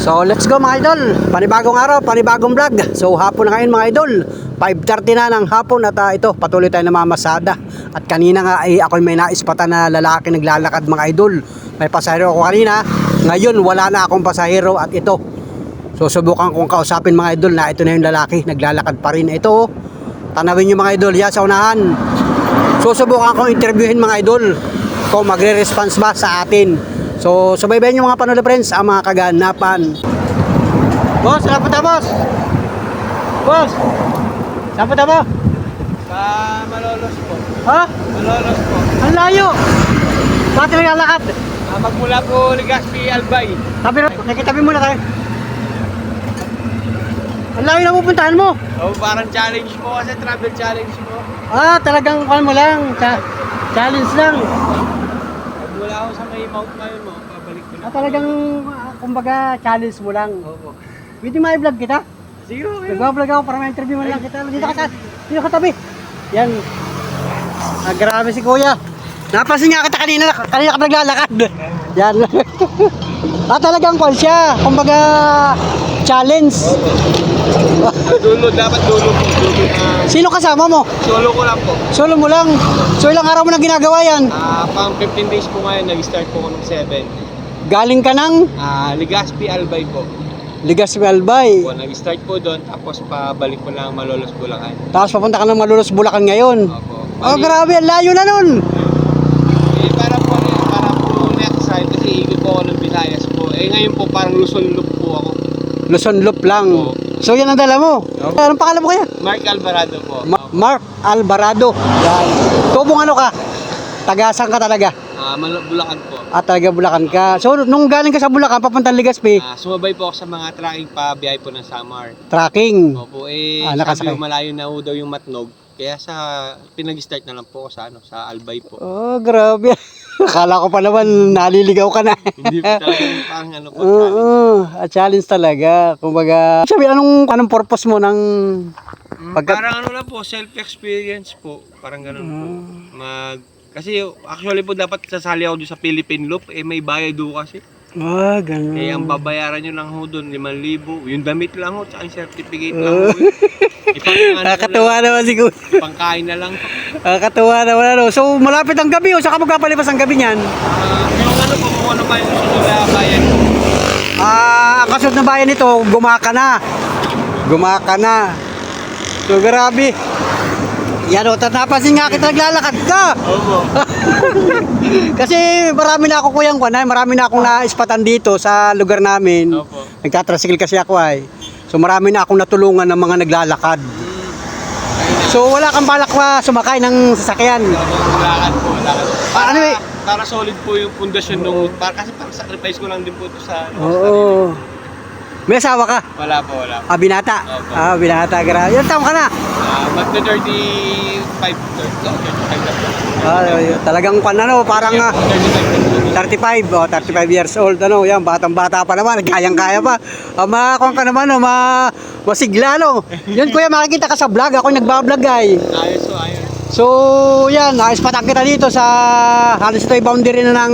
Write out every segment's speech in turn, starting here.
So let's go mga idol, panibagong araw, panibagong vlog. So hapon na ngayon mga idol, 5:30 na ng hapon at ito patuloy tayo na mamasada. At kanina nga ay ako may naispatan na lalaki naglalakad mga idol. May pasahero ako kanina, ngayon wala na akong pasahero at ito susubukan kong kausapin mga idol na ito na yung lalaki naglalakad pa rin. Ito tanawin nyo mga idol, yan sa unahan. Susubukan kong interviewin mga idol kung magre-response ba sa atin. So, subaybayan nyo mga panood friends ang mga kaganapan. Boss, saan punta boss? Boss, saan punta mo? Sa Malolos po. Ha? Malolos po. Ang layo! Bakit naglalakad? Magmula po Legazpi, Albay. Nakitabi muna tayo. Ang layo na pupuntahan mo. Oh, parang challenge po kasi travel challenge po. Talagang kwan mo lang. Challenge lang. Magmula ako sa may Mount Mayon mo, pabalik ko na. Talagang, kumbaga, challenge mo lang. Opo. Pwede ma-vlog kita? Sige, okay. Nagbablog ako para ma-interview mo lang kita. Dito ka tabi. Yan. Grabe si kuya. Napansin nga kita kanina ka naglalakad. Yan. Talagang kwan siya. Kumbaga, challenge. Dulo, dapat dulo po. Dulo na. Sino kasama mo? Solo ko lang po. Solo mo lang. So ilang araw mo na ginagawa yan? Pang 15 days po ngayon, nag-start po ko ng 7. Galing ka ng Legazpi, Albay po. Legazpi Albay. Po, nag-start po doon, tapos pabalik po lang Malolos, Bulacan. Tapos papunta ka ng Malolos, Bulacan ngayon. Opo. Grabe, ang layo na nun. Para po next side kasi ikot po ako ng Visayas po. Ngayon po parang Luzon Loop po ako. Luzon Loop lang. Oo. So yan ang dala mo. Anong pangalan mo kaya? Mark Alvarado po. Mark Alvarado. Yan. Tubong ano ka? Tagasan ka talaga? Bulacan po. Talaga Bulacan ka. So nung galing ka sa Bulacan papuntang Legazpi, Sumabay po ako sa mga tracking pa biyahe po ng Samar. tracking. Opo, nakasakay. sabi ko malayo na daw yung Matnog. Kaya pinag-start na lang po ako sa Albay po. Grabe. Akala ko pa naman naliligaw ka na. Hindi po talaga parang po. Challenge talaga. Kumbaga, sabi anong purpose mo ng Parang lang po, self-experience po. Parang ganun po. Kasi actually po dapat sasali ako doon sa Philippine Loop. May bayad doon kasi. Ganun. Ang babayaran nyo lang ho doon, 5,000. Yung damit lang ho, tsaka yung certificate lang ho. Nakakatuwa naman si Kuya. Pangkain na lang. Nakakatuwa naman. So malapit ang gabi saka magpapalipas ang gabi niyan? Kung ano ba yung susunod na bayan? Ang kasunod na bayan nito, Gumaka na. So grabe. Yan napansin nga kita naglalakad ka. Opo. Kasi marami na ako kuyang kwan, marami na akong naispatan dito sa lugar namin. Opo. Nagtatrasikil kasi ako ay. So marami na akong natulungan ng mga naglalakad. So wala kang balak sumakay ng sasakyan. Lakad po. Para solid po yung pundasyon nung kasi parang sacrifice ko lang din po ito sa Oo. May asawa ka? Wala po. Binata? Opo. Binata. Grabe. Ilan taon ka na? Magna 35 na po. Talagang parang 35 years old yan, batang-bata pa naman, kayang-kaya pa. Makakuha ka naman, masigla Yun kuya, makikita ka sa vlog, ako nagba-vlog ay. Ayos. So, yan, naispatan kita dito sa halos ito ay boundary na ng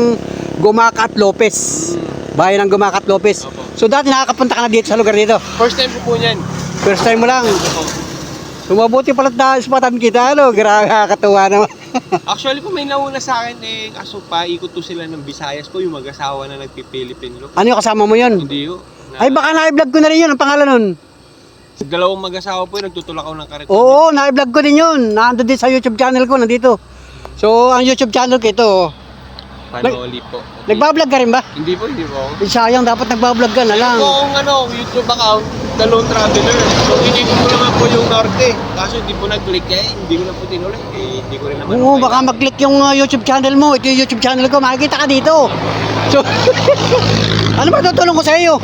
Gumaka at Lopez. Bayan ng Gumaka at Lopez. Opo. So, dati nakakapunta ka na dito sa lugar dito? First time po niyan. First time mo lang? So, mabuti pala naispatan kita, grabe, nakakatuwa naman. Actually po may nauna sa akin kaso paikot to sila ng Visayas po yung mag-asawa na nagpi-Philippine Loop. Ano yung kasama mo yun? Hindi yun. Ay baka na-vlog ko na rin yun, ang pangalan nun. Dalawang mag-asawa po yung nagtutulak ako ng karet. Oo, na-vlog ko din yun. Nandun din sa YouTube channel ko, nandito. So, ang YouTube channel ko ito. Panoli po. Nagbablog ka rin ba? Hindi po ako. Sayang, dapat nagbablog ka na lang. Kung YouTube account, The Lone Traveler. So, inikot ko naman po yung norte. Kaso hindi po nag-click hindi ko na po tinuloy. Hindi ko rin naman. Oo, baka mag-click yung YouTube channel mo. Ito yung YouTube channel ko, makikita ka dito. So, ano ba tutulong ko sa iyo?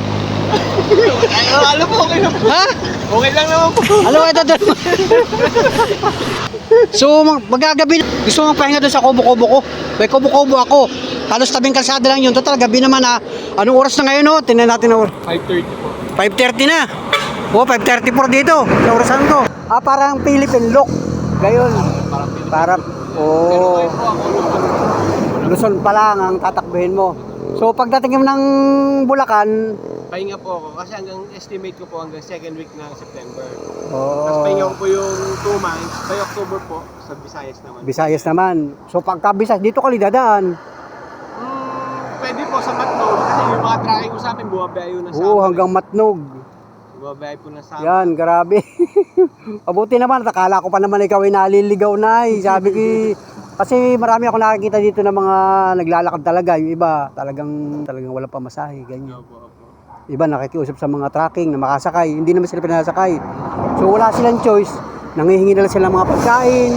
Alam po, okay lang po. Ha? Okay lang naman po. Ano ba tutulong? So, magagabi na. Gusto mong pahinga doon sa kubo-kubo ko? May kubo-kubo ako. Halos tabing kalsada lang yun. Total, gabi naman Anong oras na ngayon Tingnan natin na oras. 5:30 po. 5:30 na. 5:34 dito. Sa orasan ko. Parang Philippine Look. Gayon. Parang Luzon pa lang ang tatakbuhin mo. So pagdating mo ng Bulacan, pahinga po ako kasi hanggang estimate ko po hanggang second week ng September. Oo. Tapos pahinga ko po yung 2 months, by October po, sa Visayas naman. Visayas naman. So pagka Visayas, dito ka dadaan. Pwede po sa Matnog kasi yung mga tracking ko sa amin bumabayo na sa Oo, hanggang Matnog. Bumabayo po na sa amin. Yan, grabe. Mabuti naman, akala ko pa naman ikaw ay naliligaw na eh. Sabi ko, kasi marami ako nakikita dito ng mga naglalakad talaga. Yung iba, talagang walang pamasahe, ganyan. Opo. Iba nakikiusap sa mga tracking na makasakay. Hindi naman sila pinasakay. So wala silang choice. Nangihingi na lang sila ng mga pagkain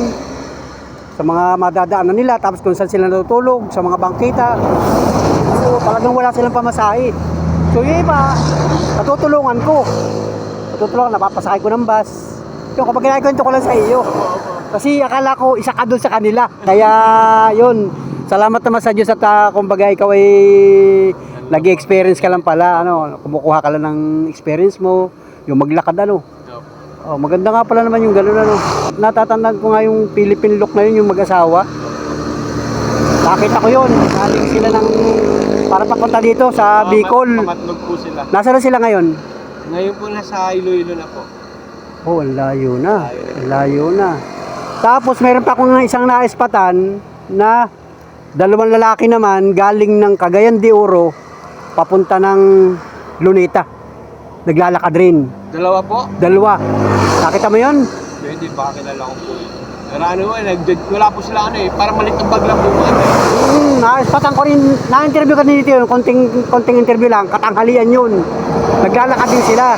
sa mga madadaanan nila. Tapos kung saan sila natutulog, sa mga bangkita. So talagang wala silang pamasahe. So yung iba, natutulungan ko. Napapasakay ko ng bus. Yung kapag kinakwento ko lang sa iyo. Kasi akala ko isa ka doon sa kanila. Kaya yun, salamat naman sa Diyos at kumbaga ikaw ay nag-experience ka lang pala, kumukuha ka lang ng experience mo, yung maglakad Oh, maganda nga pala naman yung gano'n Natatandaan ko nga yung Philippine look na yun, yung mag-asawa. Nakita ko yun, naling sila ng para papunta dito sa Bicol. Pamatnog po sila. Nasaan sila ngayon? Ngayon po nasa Iloilo na po. Oh, ang layo na. Ang layo na. Tapos meron pa akong isang naispatan na dalawang lalaki naman galing ng Cagayan de Oro papunta ng Luneta. Naglalakad rin. Dalawa po? Dalawa. Nakita mo yun? Hindi ba kilala ko po yun. Pero wala po sila parang maliit ang bag lang po mga Naispatan ko rin, na-interview ka din dito yun, konting interview lang, katanghalian yun. Naglalakad din sila.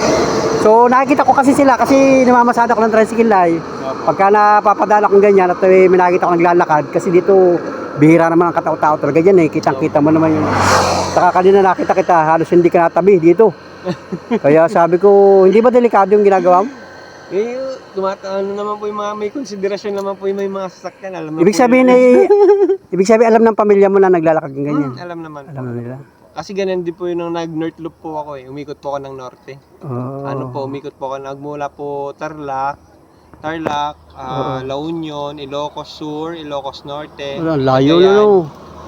So nakikita ko kasi sila kasi namamasada ko ng tricycle ay. Pagka napapadala kong ganyan at may nakikita ko naglalakad kasi dito bihira naman ang katao-tao talaga dyan kitang-kita mo naman yun. Saka kanina nakita kita, halos hindi ka natabi dito. Kaya sabi ko, hindi ba delikado yung ginagawa mo? Naman po yung mga may konsiderasyon naman po yung may mga sasakyan. Alam na Ibig po sabihin ibig sabihin alam ng pamilya mo na naglalakad ng ganyan. alam naman. Alam na nila. Kasi ganun din po yung nag-north loop po ako Umikot po ako ng norte. Oh. Umikot po ako nagmula po Tarlac, La Union, Ilocos Sur, Ilocos Norte, Ang layo na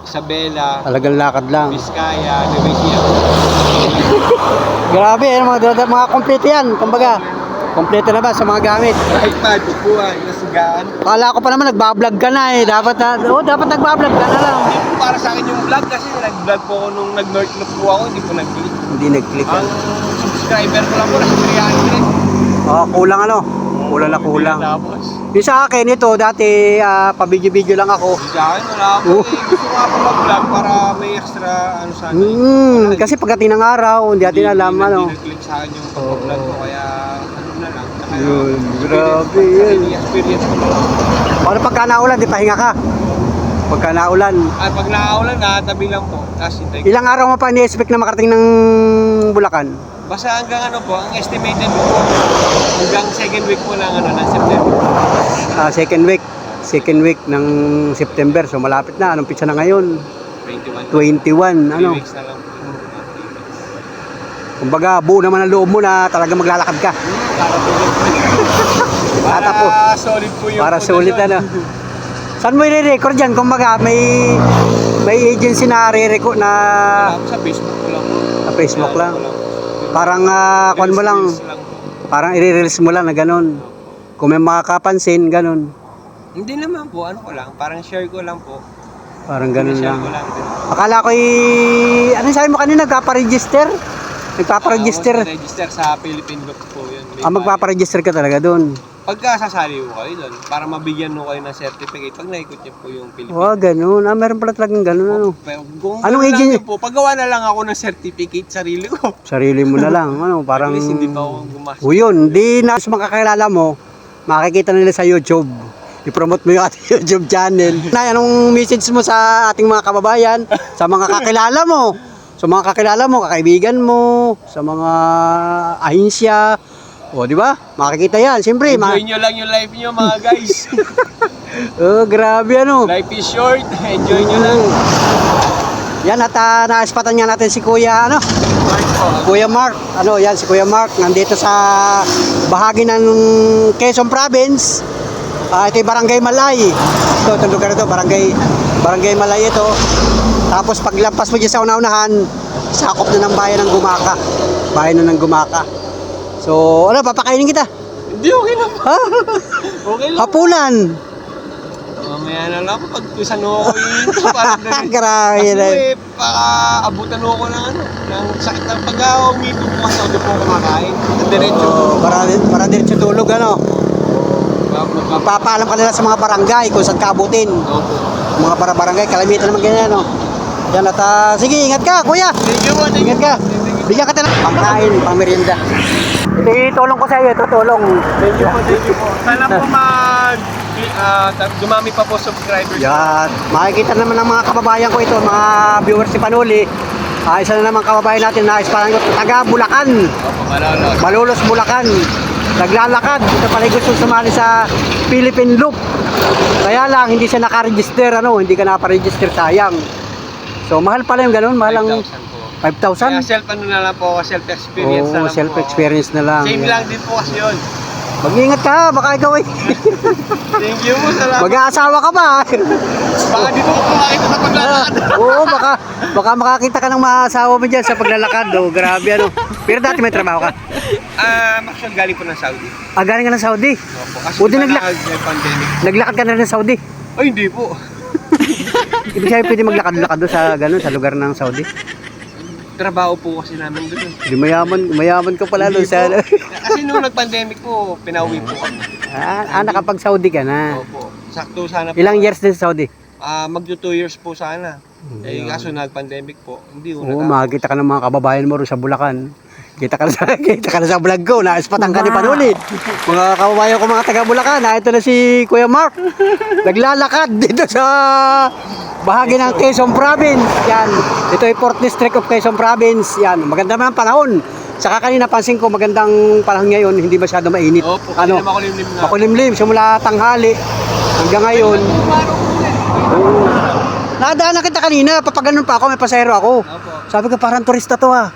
Isabela, Talagang lakad lang. Vizcaya, Nueva Ecija. Grabe, mga kompleto yan. Kumbaga, kompleto na ba sa mga gamit? iPad, upuan, nasigaan. Kala ko pa naman nagbablog ka na dapat nagbablog ka na lang. Hindi po para sa akin yung vlog kasi nag-vlog po ako nung nag-north loop po ako, hindi po nag-click. Hindi nag-click. Ang subscriber ko lang po nasa 300. Kulang Kulang na kulang. Tapos, Yung sa akin ito, dati pa-video-video lang ako. sa akin wala po Gusto ko nga po mag-vlog para may extra sa akin. Kasi pagdating ng araw, hindi natin alam Hindi nag-click sa akin yung pag-vlog ko kaya na lang. Yun, grabe yan. Experience ko na lang. Paano pagka naulan, di pahinga ka? Pagka naulan. Pag nakaulan, nakatabi lang po. Tapos hintay ko. Ilang araw mo pa ni-expect na makarating ng Bulacan? Basta hanggang po, ang estimated po, hanggang second week po ng ng September. Second week ng September. So malapit na. Anong pizza na ngayon? 21. 21. 3 weeks na lang po. Kumbaga, buo naman ang loob mo na talaga maglalakad ka. Para solid po yung Para solid Saan mo i-record yan? Kumbaga, may agency na re-record na Sa Facebook ko lang po. sa Facebook lang. Parang kuan mo lang, parang i-release mo lang na ganun. Kung may makakapansin, ganun. Hindi naman po, ko lang, parang share ko lang po. Parang ganun Share lang. ko lang din. Akala ko ano sabi mo kanina, nagpapa-register? Nagpapa-register. Register sa Philippine Look po yun. Magpapa-register ka talaga doon. Pagka sasali ko kayo doon, para mabigyan mo kayo ng certificate pag naikot niyo po yung Philippine. Ganun. Meron pala talagang ganun. Anong agency? Po, paggawa na lang ako ng certificate sarili ko. Sarili mo na lang. Parang... At least hindi pa ako gumastos. Yun, di na sa makakilala mo, makikita nila sa YouTube. I-promote mo yung ating YouTube channel. Anong message mo sa ating mga kababayan, sa mga kakilala mo? Sa mga kakilala mo, kakaibigan mo, sa mga ahinsya. Di ba? Makikita yan. Siyempre, Enjoy nyo lang yung life nyo mga guys. grabe Life is short. Enjoy nyo lang. Yan at naispatan nga natin si Kuya Kuya Mark. Yan si Kuya Mark nandito sa bahagi ng Quezon Province. Ito yung Barangay Malay. Ito lugar ito, Barangay Malay ito. Tapos paglampas mo dyan sa una-unahan, sakop na ng bayan ng Gumaka. Bayan na ng Gumaka. So, ano, papakainin kita. Hindi, okay lang. Ha? Okay lang. Hapunan. Mamaya na lang pag saan ako parang ganun. Grabe Kasi na. abutan ako ng ano, ng sakit ng pag-umito ko kasi ako po kumakain. Diretso. Para diretso tulog, ano. Magpapaalam ka nila sa mga barangay kung saan ka abutin. Opo. Mga barangay, kalamitan naman ganyan, no. Yan at sige, ingat ka, kuya. Thank you po, thank you. Ingat ka. Bigyan ka ng pangkain, pang merienda. Ito itulong ko sa iyo, ito tulong. Thank you po, thank you po. Sana po dumami pa po subscribers. Yan. Makikita naman ng mga kababayan ko ito, mga viewers ni Panuli. Isa na naman kababayan natin na Isparang taga Bulacan. Opo, Malolos. Malolos, Bulacan. Naglalakad. Ito pala gusto sumali sa Philippine Loop. Kaya lang, hindi siya nakaregister, ano, hindi ka nakaregister, sayang. So, mahal pala yung ganun, mahal ang 5,000 po. 5,000? Kaya self-ano na lang po, self-experience na Oo, lang po. self-experience na lang. Same Yan. lang din po kasi yun. Mag-ingat ka, baka ikaw eh. Thank you po, salamat. Mag-aasawa ka pa. Baka dito ko makita sa paglalakad. Oo, baka makakita ka ng maasawa mo dyan sa paglalakad. Oh, grabe ano. Pero dati may trabaho ka. Actually, galing po ng Saudi. Galing ka ng Saudi. Opo, kasi Buti may pandemic. Naglakad ka na rin ng Saudi. Ay, hindi po. Ibig sabihin pwede maglakad-lakad doon sa ganun, sa lugar ng Saudi. Trabaho po kasi namin doon. Di mayaman ka pala doon sa... Kasi nung nag-pandemic po, pinauwi po kami. Nakapag-Saudi ka na. Opo. Sakto sana po. Ilang years din sa Saudi? Magto 2 years po sana. Kaso nag-pandemic po. Hindi ko Oo, makikita ka ng mga kababayan mo rin sa Bulacan. Kita ka na sa vlog ko, naispatan ka ni Panuli. Mga kababayan ko mga taga Bulacan, ito na si Kuya Mark. Naglalakad dito sa bahagi ng Quezon Province. Yan. Ito ay 4th District of Quezon Province. Yan. Maganda naman ang panahon. Saka kanina pansin ko magandang panahon ngayon, hindi masyado mainit. Opo, Ano? makulimlim na. Makulimlim, simula tanghali hanggang ngayon. Nadaanan kita kanina, papaganon pa ako, may pasahero ako. Opo. Sabi ko parang turista to ah.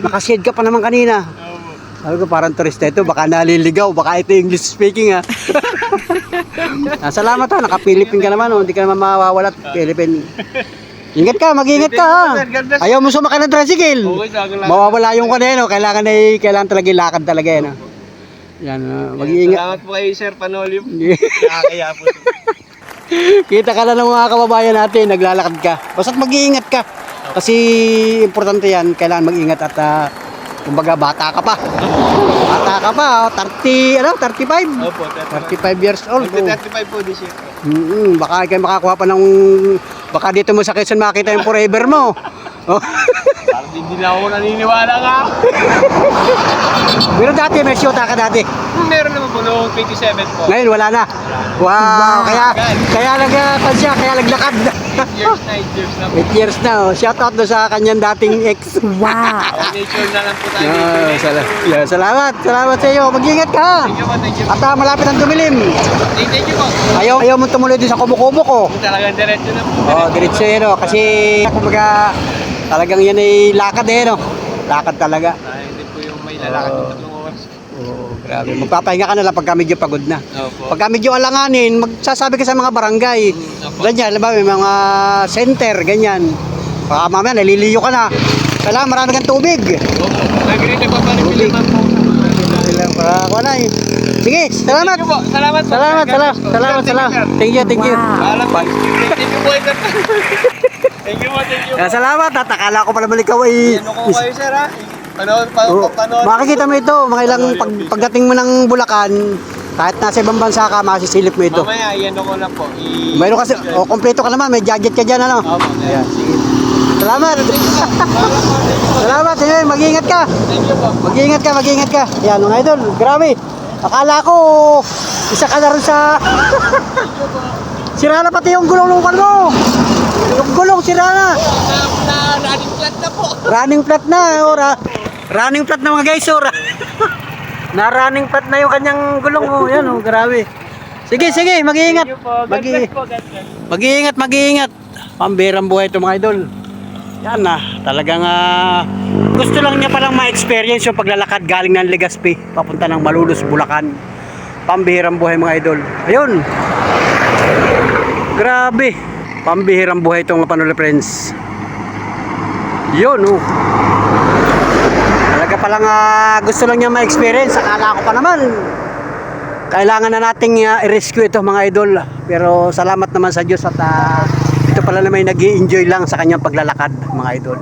Nakashade ka pa naman kanina. Opo. Sabi ko parang turista ito, baka naliligaw, baka ito English speaking ah. Salamat ha, naka-Philippine ka naman, oh. Hindi ka naman mawawala Philippine. Ingat ka, mag-ingat ka ha. Ayaw mo sumakay ng tricycle. Okay, lang. Mawawala yung kaneno, kailangan talaga ilakad talaga yan. Yan, mag-iingat. Salamat po kay Sir Panoli. Nakakaya po. Kita ka na ng mga kababayan natin, naglalakad ka. Basta't mag-iingat ka. Kasi importante yan, kailangan mag-ingat at kumbaga bata ka pa. Bata ka pa, 35? Opo, 35 years old. 35 po this year. Baka kayo makakuha pa ng... Baka dito mo sa Quezon makita yung forever mo. Oh. Parang hindi na ako naniniwala nga. Pero dati, may syota ka dati. Meron naman po noong 27 po. Ngayon, wala na. Wow! Kaya naglakad. 8 years na po. 8 years na. Oh. Shout out doon sa kanyang dating ex. Wow! Nature na lang po tayo. Salamat sa iyo. Mag-ingat ka. Thank you po, thank you. At malapit ang dumilim. Thank you po. Ayaw mo tumuloy din sa kumukubo ko. Talagang diretso na po. Oh, diretso yun, no? Kasi kumbaga talagang yan ay lakad eh, no? Lakad talaga. Hindi po yung may lalakad ng 3 oras. Oo, grabe. Magpapahinga ka na lang pagka medyo pagod na. Opo. Pagka medyo alanganin, magsasabi ka sa mga barangay. Opo. Ganyan, alam ba, may mga center, ganyan. Baka mamaya, naliliyo ka na. Kailangan marami kang tubig. Opo. Nag-read pa pa rin naman po. Wala eh. Sige, salamat. Thank you po. Salamat po. Salamat. Thank you. Alam po. Thank you po. Thank you po. Salamat. Akala ko pala ikaw ay... Ano ko kayo, sir, ha? Panood. Makikita mo ito, mga ilang pagdating mo ng Bulacan, kahit nasa ibang bansa ka, masisilip mo ito. Mamaya, iyan ko na po. Mayroon kasi, kompleto ka naman, may gadget ka dyan, ano? Opo. Ayan, sige. Salamat. Salamat, sige, mag-iingat ka. Thank you po. Mag-iingat ka. Yan, mga idol, grabe. Akala ko, isa ka na rin sa... Sira na pati yung gulong ng mo. Yung gulong, sira na. Running flat na po. Running flat na, ora. Running flat na mga guys, ora. Na running flat na yung kanyang gulong, oh. Yan, oh, grabe. Sige, mag-iingat. Mag-iingat. Pambirang buhay ito mga idol. Yan na, talagang gusto lang niya palang ma-experience yung paglalakad galing ng Legazpi papunta ng Malolos, Bulacan. Pambihirang buhay mga idol. Ayun. Grabe. Pambihirang buhay itong Panuli Friends. Yun, oh. Talaga palang gusto lang niya ma-experience. Akala ko pa naman, kailangan na nating i-rescue ito mga idol. Pero salamat naman sa Diyos at ito pala na may nag-i-enjoy lang sa kanyang paglalakad mga idol.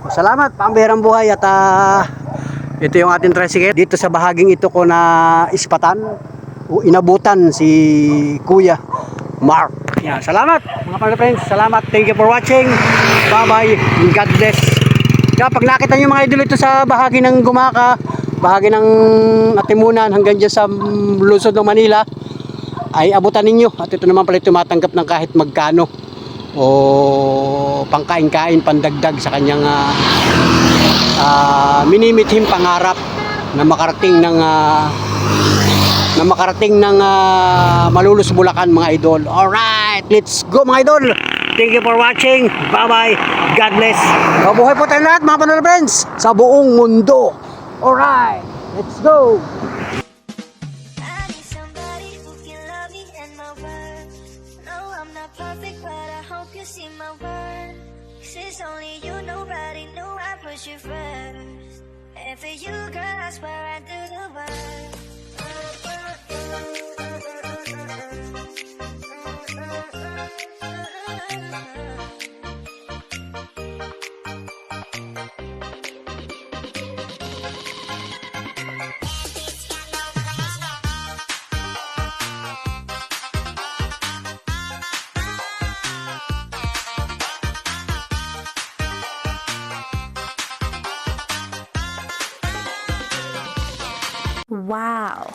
Salamat, pambihirang buhay at ito yung ating tricycle. Dito sa bahaging ito ko na ispatan o inabutan si Kuya Mark. Yan, salamat mga friends. Salamat. Thank you for watching. Bye-bye. God bless. Kaya pag nakita nyo mga idol ito sa bahagi ng Gumaka, bahagi ng Atimunan hanggang dyan sa lungsod ng Manila, ay abutan ninyo. At ito naman pala tumatanggap ng kahit magkano o pangkain-kain, pandagdag sa kanyang minimithim pangarap na makarating ng Malulus, Bulacan mga idol. Alright, let's go mga idol. Thank you for watching. Bye-bye. God bless. Mabuhay po tayo lahat mga panalo friends sa buong mundo. Alright, let's go. I need somebody who can love me and my worth. No, I'm not perfect, but I hope you see my worth. 'Cause it's only you, nobody knew I put you first. And for you, girl, I swear I do the work. Wow.